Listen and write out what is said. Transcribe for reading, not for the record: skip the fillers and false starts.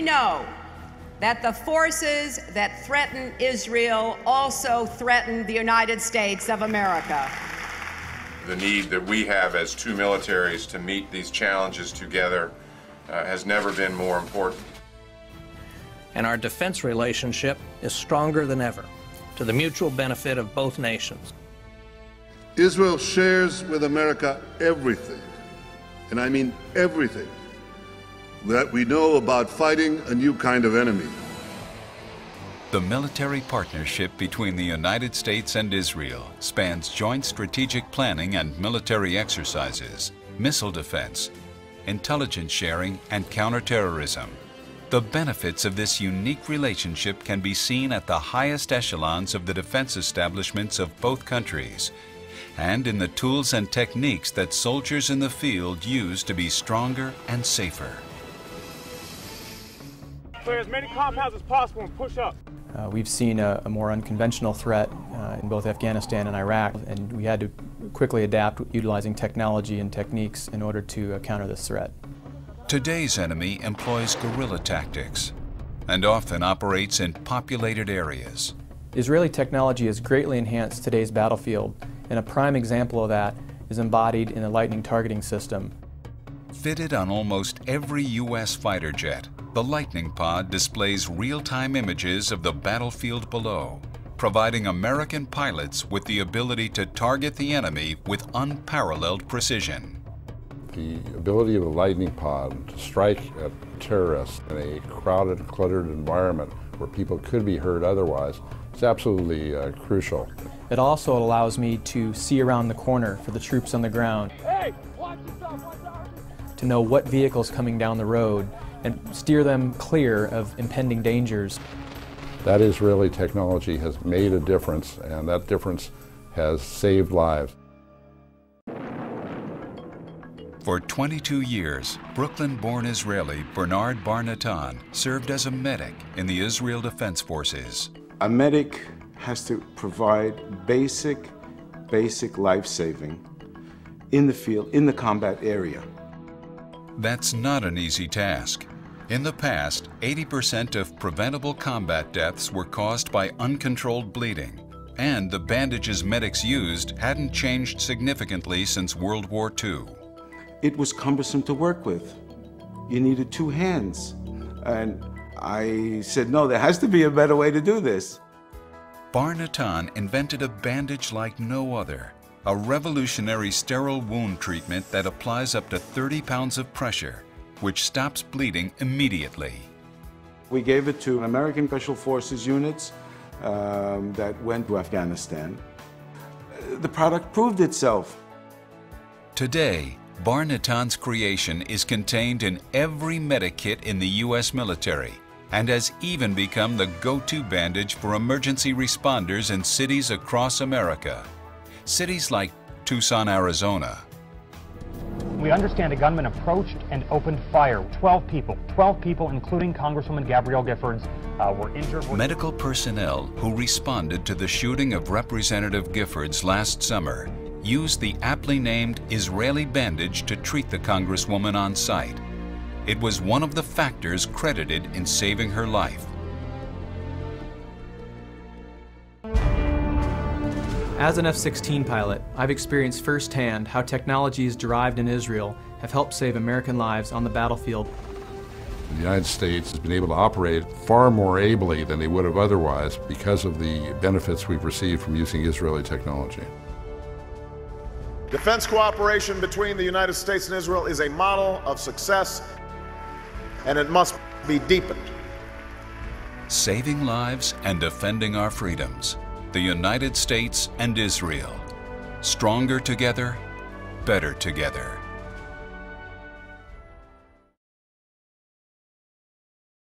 we know that the forces that threaten Israel also threaten the United States of America. The need that we have as two militaries to meet these challenges together has never been more important. And our defense relationship is stronger than ever, to the mutual benefit of both nations. Israel shares with America everything, and I mean everything, that we know about fighting a new kind of enemy. The military partnership between the United States and Israel spans joint strategic planning and military exercises, missile defense, intelligence sharing, and counterterrorism. The benefits of this unique relationship can be seen at the highest echelons of the defense establishments of both countries, and in the tools and techniques that soldiers in the field use to be stronger and safer. Clear as many compounds as possible and push up. We've seen a more unconventional threat in both Afghanistan and Iraq, and we had to quickly adapt utilizing technology and techniques in order to counter this threat. Today's enemy employs guerrilla tactics and often operates in populated areas. Israeli technology has greatly enhanced today's battlefield, and a prime example of that is embodied in the Lightning targeting system. Fitted on almost every U.S. fighter jet, the Lightning Pod displays real-time images of the battlefield below, providing American pilots with the ability to target the enemy with unparalleled precision. The ability of the Lightning Pod to strike at terrorists in a crowded, cluttered environment where people could be hurt otherwise is absolutely crucial. It also allows me to see around the corner for the troops on the ground, Hey, watch yourself, watch out. to know what vehicle's coming down the road and steer them clear of impending dangers. That Israeli technology has made a difference, and that difference has saved lives. For 22 years, Brooklyn-born Israeli Bernard Bar Natan served as a medic in the Israel Defense Forces. A medic has to provide basic life-saving in the field, in the combat area. That's not an easy task. In the past, 80% of preventable combat deaths were caused by uncontrolled bleeding, and the bandages medics used hadn't changed significantly since World War II. It was cumbersome to work with. You needed two hands. And I said, no, there has to be a better way to do this. Bar Natan invented a bandage like no other, a revolutionary sterile wound treatment that applies up to 30 pounds of pressure, which stops bleeding immediately. We gave it to American Special Forces units that went to Afghanistan. The product proved itself. Today, Bar Natan's creation is contained in every medic kit in the U.S. military and has even become the go-to bandage for emergency responders in cities across America. Cities like Tucson, Arizona. We understand a gunman approached and opened fire. 12 people, including Congresswoman Gabrielle Giffords, were injured. Medical personnel who responded to the shooting of Representative Giffords last summer used the aptly named Israeli bandage to treat the Congresswoman on site. It was one of the factors credited in saving her life. As an F-16 pilot, I've experienced firsthand how technologies derived in Israel have helped save American lives on the battlefield. The United States has been able to operate far more ably than they would have otherwise because of the benefits we've received from using Israeli technology. Defense cooperation between the United States and Israel is a model of success, and it must be deepened. Saving lives and defending our freedoms. The United States and Israel. Stronger together, better together.